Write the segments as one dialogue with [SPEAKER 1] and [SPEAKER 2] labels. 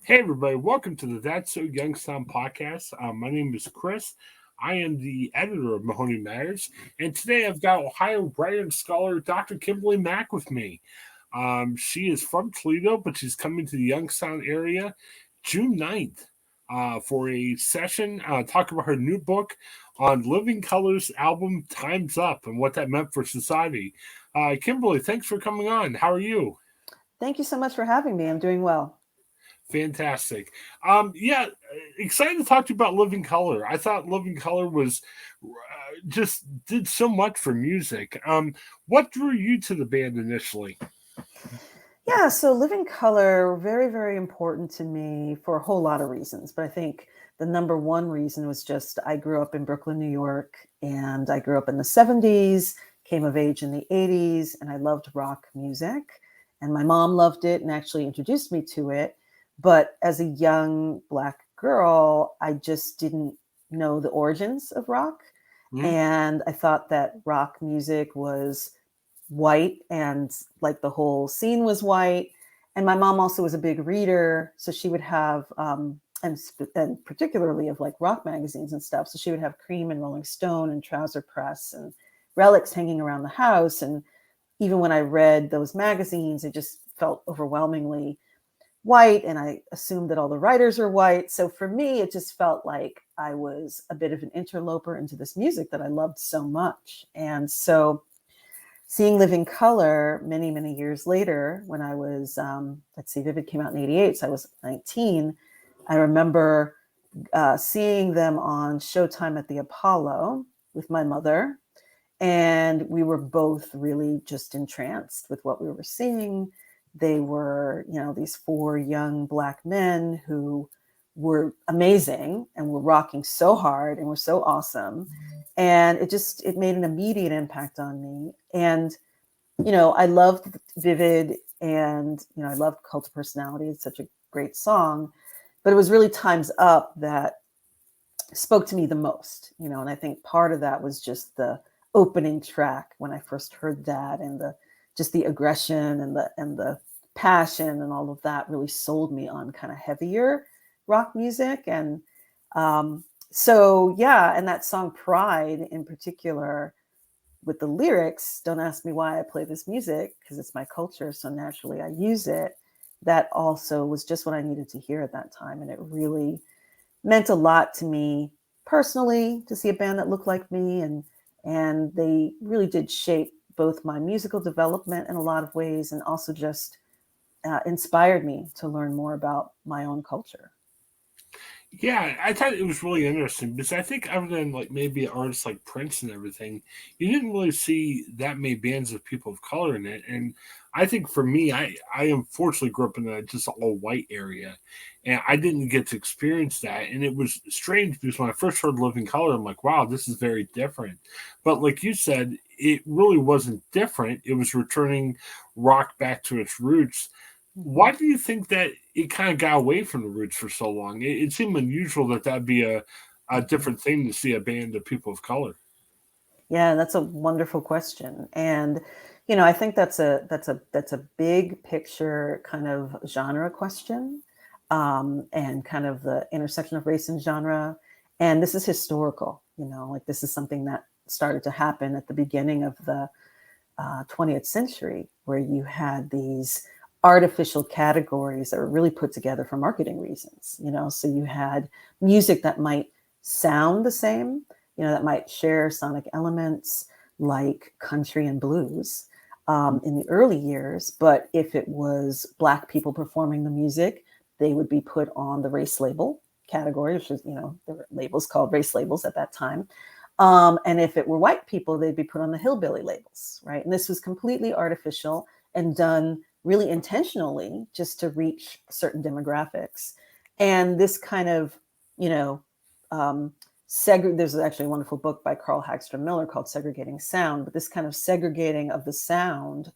[SPEAKER 1] Hey, everybody, welcome to the That's So Youngstown podcast. My name is Chris. I am the editor of Mahoney Matters, and today I've got Ohio writer and scholar Dr. Kimberly Mack with me. She is from Toledo, but she's coming to the Youngstown area June 9th for a session talking about her new book on Living Colors album Time's Up and what that meant for society. Kimberly, thanks for coming on. How are you?
[SPEAKER 2] Thank you so much for having me. I'm doing well.
[SPEAKER 1] Fantastic. Yeah, excited to talk to you about Living Color. I thought Living Color was just did so much for music. What drew you to the band initially?
[SPEAKER 2] Yeah, so Living Color, very, very important to me for a whole lot of reasons. But I think the number one reason was just I grew up in Brooklyn, New York, and I grew up in the 70s, came of age in the 80s, and I loved rock music. And my mom loved it and actually introduced me to it. But as a young Black girl, I just didn't know the origins of rock.
[SPEAKER 1] Mhm.
[SPEAKER 2] And I thought that rock music was white and like the whole scene was white. And my mom also was a big reader, so she would have and particularly of like rock magazines and stuff. So she would have Cream and Rolling Stone and Trouser Press and relics hanging around the house. And even when I read those magazines, it just felt overwhelmingly white, and I assumed that all the writers are white. So for me, it just felt like I was a bit of an interloper into this music that I loved so much. And so seeing Living Color many, many years later, when I was, let's see, Vivid came out in 88, so I was 19. I remember seeing them on Showtime at the Apollo with my mother. And we were both really just entranced with what we were seeing. They were, these four young Black men who were amazing and were rocking so hard and were so awesome. And it made an immediate impact on me. And I loved Vivid, and I loved Cult of Personality. It's such a great song. But it was really Time's Up that spoke to me the most, and I think part of that was just the opening track when I first heard that, and the aggression and the passion and all of that really sold me on kind of heavier rock music. And so yeah, and that song Pride in particular, with the lyrics, don't ask me why I play this music because it's my culture, so naturally I use it. That also was just what I needed to hear at that time. And it really meant a lot to me personally to see a band that looked like me. And they really did shape both my musical development in a lot of ways, and also just inspired me to learn more about my own culture.
[SPEAKER 1] Yeah, I thought it was really interesting because I think other than like maybe artists like Prince and everything, you didn't really see that many bands of people of color in it. And I think for me, I unfortunately grew up in a just all white area, and I didn't get to experience that. And it was strange because when I first heard Living Color, I'm like, wow, this is very different. But like you said, it really wasn't different. It was returning rock back to its roots. Why
[SPEAKER 2] Mhm.
[SPEAKER 1] do you think that it kind of got away from the roots for so long? It seemed unusual that that'd be a different thing to see a band of people of color.
[SPEAKER 2] Yeah, that's a wonderful question. And I think that's a big picture kind of genre question, and kind of the intersection of race and genre. And this is historical, like this is something that started to happen at the beginning of the 20th century, where you had these artificial categories that were really put together for marketing reasons. So you had music that might sound the same, that might share sonic elements like country and blues in the early years. But if it was Black people performing the music, they would be put on the race label category, which is, there were labels called race labels at that time. And if it were white people, they'd be put on the hillbilly labels, right? And this was completely artificial and done really intentionally just to reach certain demographics. And this kind of, you know, there's actually a wonderful book by Carl Hagstrom Miller called Segregating Sound, but this kind of segregating of the sound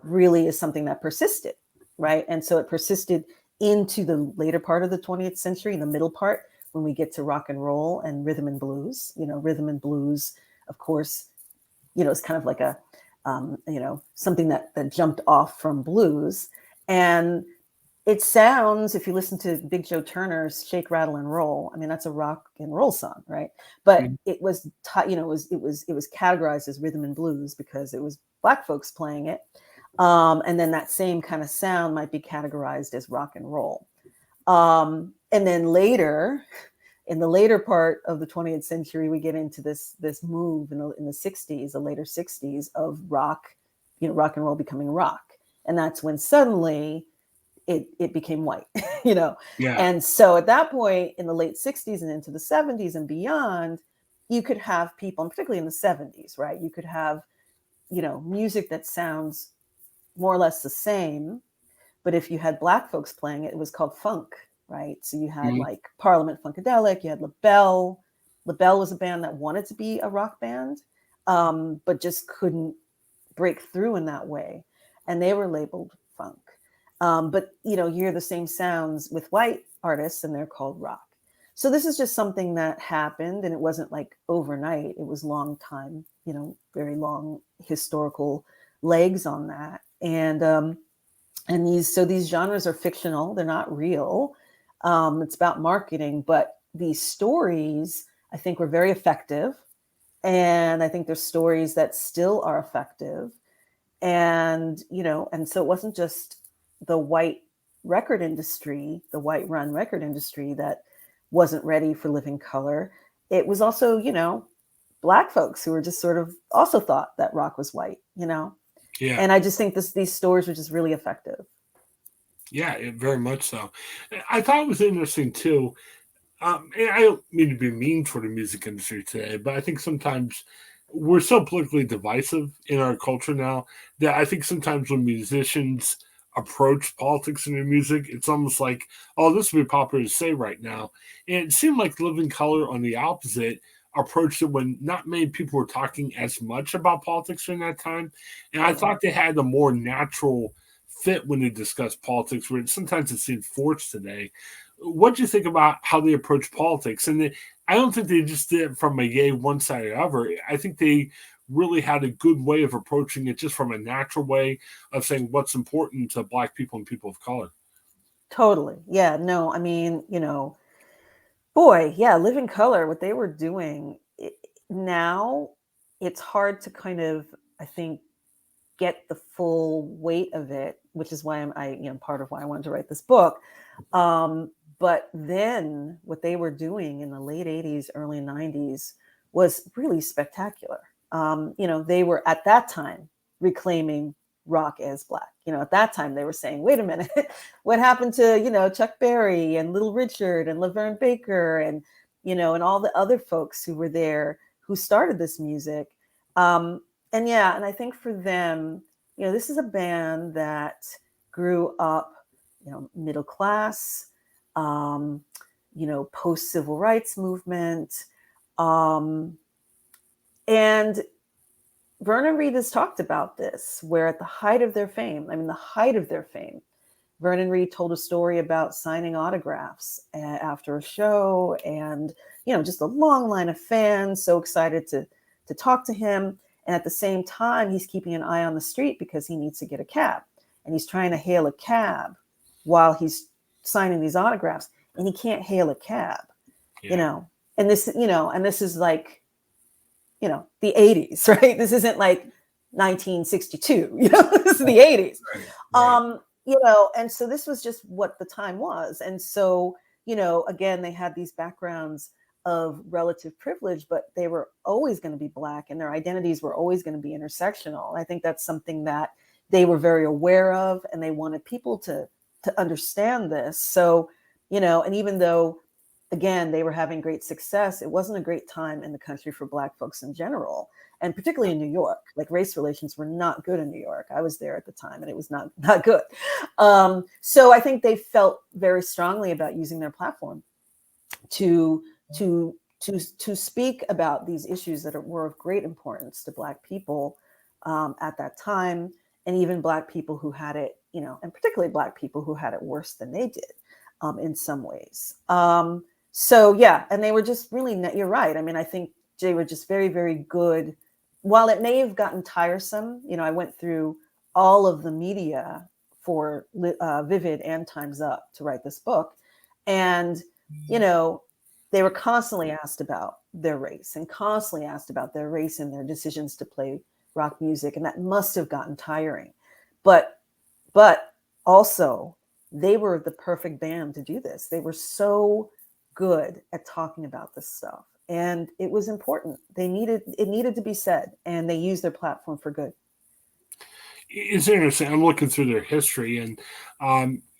[SPEAKER 2] really is something that persisted, right? And so it persisted into the later part of the 20th century, the middle part, when we get to rock and roll and rhythm and blues. Rhythm and blues, of course, is kind of like something that jumped off from blues. And it sounds, if you listen to Big Joe Turner's Shake, Rattle, and Roll, I mean, that's a rock and roll song, right? But
[SPEAKER 1] Mhm.
[SPEAKER 2] it was, it was categorized as rhythm and blues because it was Black folks playing it. And then that same kind of sound might be categorized as rock and roll. And then later, in the later part of the 20th century, we get into this move in the 60s, the later 60s, of rock, rock and roll becoming rock. And that's when suddenly it became white, you know.
[SPEAKER 1] Yeah.
[SPEAKER 2] And so at that point, in the late 60s and into the 70s and beyond, you could have people, and particularly in the 70s, right? You could have, music that sounds more or less the same, but if you had Black folks playing it, it was called funk, right? So you had
[SPEAKER 1] Mhm.
[SPEAKER 2] like Parliament Funkadelic, you had LaBelle. LaBelle was a band that wanted to be a rock band, but just couldn't break through in that way. And they were labeled funk. But you hear the same sounds with white artists and they're called rock. So this is just something that happened, and it wasn't like overnight. It was long time, very long historical legs on that. And these genres are fictional, they're not real. It's about marketing, but these stories I think were very effective, and I think there's stories that still are effective. And so it wasn't just the white white run record industry that wasn't ready for living color. It was also, Black folks who were just sort of also thought that rock was white.
[SPEAKER 1] Yeah.
[SPEAKER 2] And I just think these stories were just really effective.
[SPEAKER 1] Yeah, very much so. I thought it was interesting too. And I don't mean to be mean toward the music industry today, but I think sometimes we're so politically divisive in our culture now that I think sometimes when musicians approach politics in their music, it's almost like, oh, this would be popular to say right now. And it seemed like Living Color on the opposite approached it when not many people were talking as much about politics during that time. And I thought they had a more natural fit when they discussed politics, where sometimes it seemed forced today. What do you think about how they approach politics? And I don't think they just did it from a yay one side or other. I think they really had a good way of approaching it, just from a natural way of saying what's important to Black people and people of color.
[SPEAKER 2] Totally. Yeah. No, I mean, boy, yeah, Living Color, what they were doing now, it's hard to kind of, I think, get the full weight of it, which is why part of why I wanted to write this book. But then what they were doing in the late 80s, early 90s was really spectacular. They were at that time reclaiming rock as Black. At that time they were saying, wait a minute, what happened to, Chuck Berry and Little Richard and Laverne Baker and all the other folks who were there who started this music. And yeah, and I think for them, this is a band that grew up, middle class, um, post civil rights movement. Um, and Vernon Reid has talked about this, where at the height of their fame, the height of their fame, Vernon Reid told a story about signing autographs after a show, and just a long line of fans so excited to talk to him. And at the same time, he's keeping an eye on the street because he needs to get a cab, and he's trying to hail a cab while he's signing these autographs, and he can't hail a cab. you
[SPEAKER 1] Yeah.
[SPEAKER 2] know and this is like the 80s, right? This isn't like 1962. This is the 80s.
[SPEAKER 1] Right. Right.
[SPEAKER 2] And so this was just what the time was. And so, again, they had these backgrounds of relative privilege, but they were always going to be Black, and their identities were always going to be intersectional. I think that's something that they were very aware of, and they wanted people to understand this. So, and even though, again, they were having great success, it wasn't a great time in the country for Black folks in general, and particularly in New York. Like, race relations were not good in New York. I was there at the time, and it was not good. So I think they felt very strongly about using their platform to to speak about these issues that were of great importance to Black people at that time, and even Black people who had it, and particularly Black people who had it worse than they did in some ways. So yeah, and they were just really, you're right. I think they were just very, very good. While it may have gotten tiresome, I went through all of the media for Vivid and Time's Up to write this book. And, you know, they were constantly asked about their race and constantly asked about their race and their decisions to play rock music. And that must have gotten tiring. But also, they were the perfect band to do this. They were so good at talking about this stuff. And it was important. It needed to be said, and they used their platform for good.
[SPEAKER 1] It's interesting. I'm looking through their history, and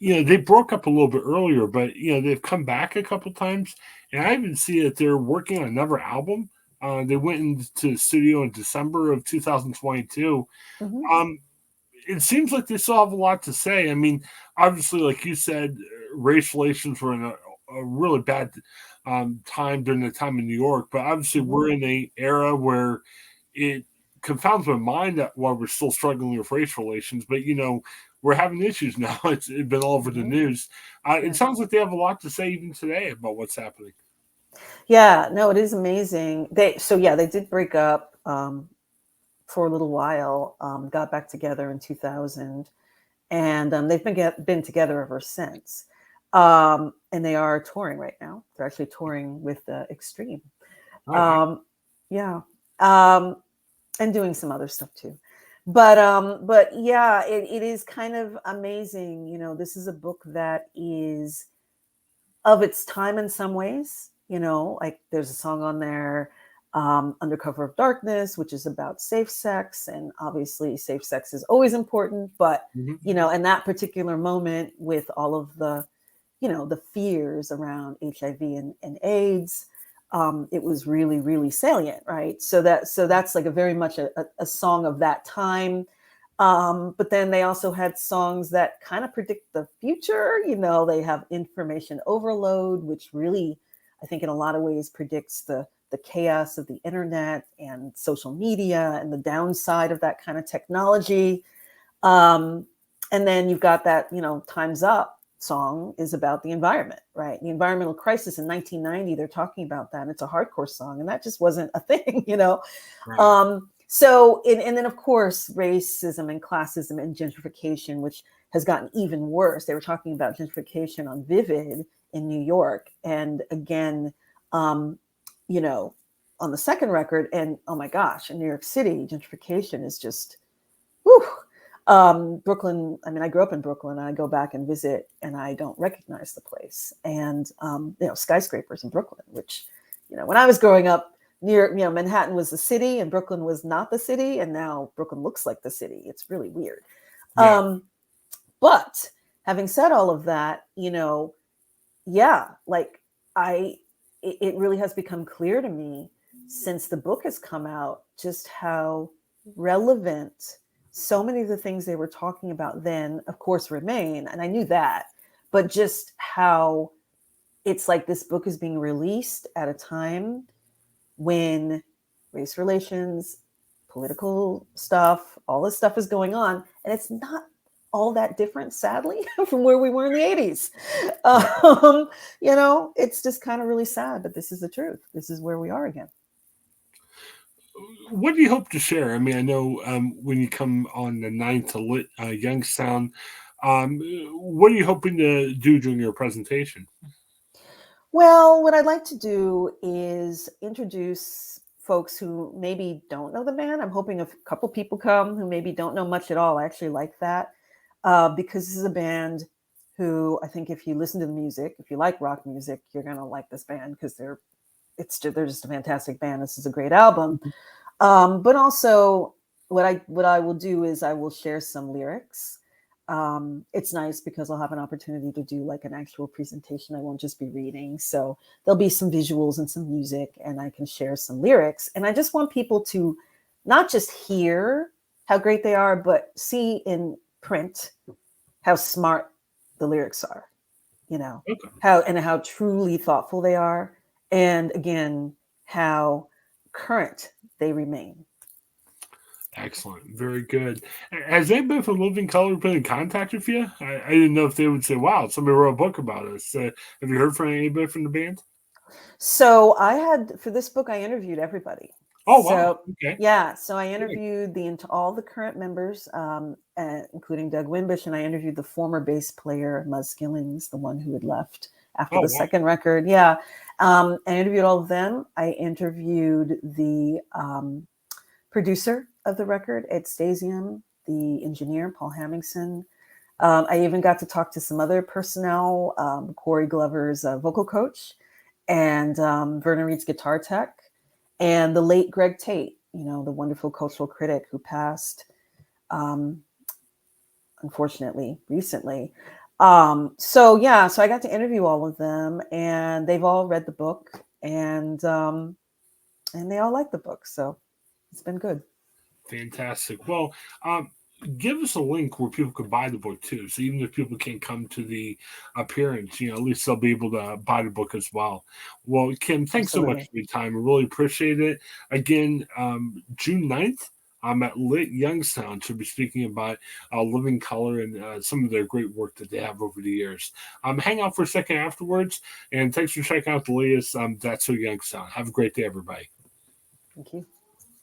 [SPEAKER 1] they broke up a little bit earlier, but they've come back a couple times, and I even see that they're working on another album. They went into the studio in December of 2022.
[SPEAKER 2] Mm-hmm.
[SPEAKER 1] It seems like they still have a lot to say. I mean, obviously, like you said, race relations were in a really bad time during the time in New York, but obviously
[SPEAKER 2] Mm-hmm.
[SPEAKER 1] we're in an era where it confounds my mind that while we're still struggling with race relations, but we're having issues now. It's been all over the
[SPEAKER 2] Mm-hmm.
[SPEAKER 1] news. It
[SPEAKER 2] Yeah.
[SPEAKER 1] sounds like they have a lot to say even today about what's happening.
[SPEAKER 2] Yeah, no, it is amazing. They did break up for a little while, got back together in 2000, and they've been together ever since. And they are touring right now. They're actually touring with Extreme.
[SPEAKER 1] Oh, wow.
[SPEAKER 2] Yeah. And doing some other stuff too. But yeah, it is kind of amazing. This is a book that is of its time in some ways. Like there's a song on there, Under Cover of Darkness, which is about safe sex. And obviously safe sex is always important, but
[SPEAKER 1] Mm-hmm.
[SPEAKER 2] in that particular moment with all of the the fears around HIV and AIDS, it was really, really salient, right? So that's like a very much a song of that time. But then they also had songs that kind of predict the future. They have Information Overload, which really, I think, in a lot of ways predicts the chaos of the internet and social media and the downside of that kind of technology. And then you've got that, Time's Up song is about the environment, right? The environmental crisis in 1990, they're talking about that. And it's a hardcore song. And that just wasn't a thing,
[SPEAKER 1] Right.
[SPEAKER 2] And then, of course, racism and classism and gentrification, which has gotten even worse. They were talking about gentrification on Vivid in New York. And again, on the second record, and oh my gosh, in New York City, gentrification is just, whew. Brooklyn, I mean, I grew up in Brooklyn, and I go back and visit, and I don't recognize the place. And, skyscrapers in Brooklyn, which, when I was growing up, Manhattan was the city and Brooklyn was not the city. And now Brooklyn looks like the city. It's really weird.
[SPEAKER 1] Yeah.
[SPEAKER 2] But having said all of that, like it really has become clear to me since the book has come out, just how relevant so many of the things they were talking about then, of course, remain. And I knew that, but just how it's like this book is being released at a time when race relations, political stuff, all this stuff is going on. And it's not all that different, sadly, from where we were in the 80s. It's just kind of really sad, but this is the truth. This is where we are again.
[SPEAKER 1] What do you hope to share? I mean, I know when you come on the 9th to Lit Youngstown, what are you hoping to do during your presentation?
[SPEAKER 2] Well, what I'd like to do is introduce folks who maybe don't know the band. I'm hoping a couple people come who maybe don't know much at all. I actually like that because this is a band who I think if you listen to the music, if you like rock music, you're going to like this band because they're just a fantastic band. This is a great album. But also what I will do is I will share some lyrics. It's nice because I'll have an opportunity to do like an actual presentation. I won't just be reading. So there'll be some visuals and some music, and I can share some lyrics. And I just want people to not just hear how great they are, but see in print how smart the lyrics are,
[SPEAKER 1] Okay.
[SPEAKER 2] how truly thoughtful they are. And again, how current they remain.
[SPEAKER 1] Excellent. Very good. Has anybody from Living Color been in contact with you? I didn't know if they would say, wow, somebody wrote a book about us. Have you heard from anybody from the band?
[SPEAKER 2] So for this book, I interviewed everybody.
[SPEAKER 1] Oh wow.
[SPEAKER 2] So
[SPEAKER 1] Okay.
[SPEAKER 2] yeah, so I
[SPEAKER 1] Good.
[SPEAKER 2] interviewed all the current members, including Doug Wimbish, and I interviewed the former bass player Muzz Skillings, the one who had left after
[SPEAKER 1] Oh
[SPEAKER 2] the
[SPEAKER 1] wow.
[SPEAKER 2] second record. Yeah, I interviewed all of them. I interviewed the producer of the record, Ed Stasium, the engineer Paul Hamingson. I even got to talk to some other personnel, Corey Glover's vocal coach, and Vernon Reed's guitar tech, and the late Greg Tate, the wonderful cultural critic who passed, um, unfortunately, recently. So I got to interview all of them, and they've all read the book, and they all like the book, so it's been good.
[SPEAKER 1] Fantastic. Well, give us a link where people could buy the book too. So even if people can't come to the appearance, at least they'll be able to buy the book as well. Well, Kim, thanks so much
[SPEAKER 2] Absolutely.
[SPEAKER 1] for your time. I really appreciate it. Again, June 9th, I'm at Lit Youngstown to be speaking about Living Color and some of their great work that they have over the years. Hang out for a second afterwards, and thanks for checking out the latest That's So Youngstown. Have a great day, everybody.
[SPEAKER 2] Thank you.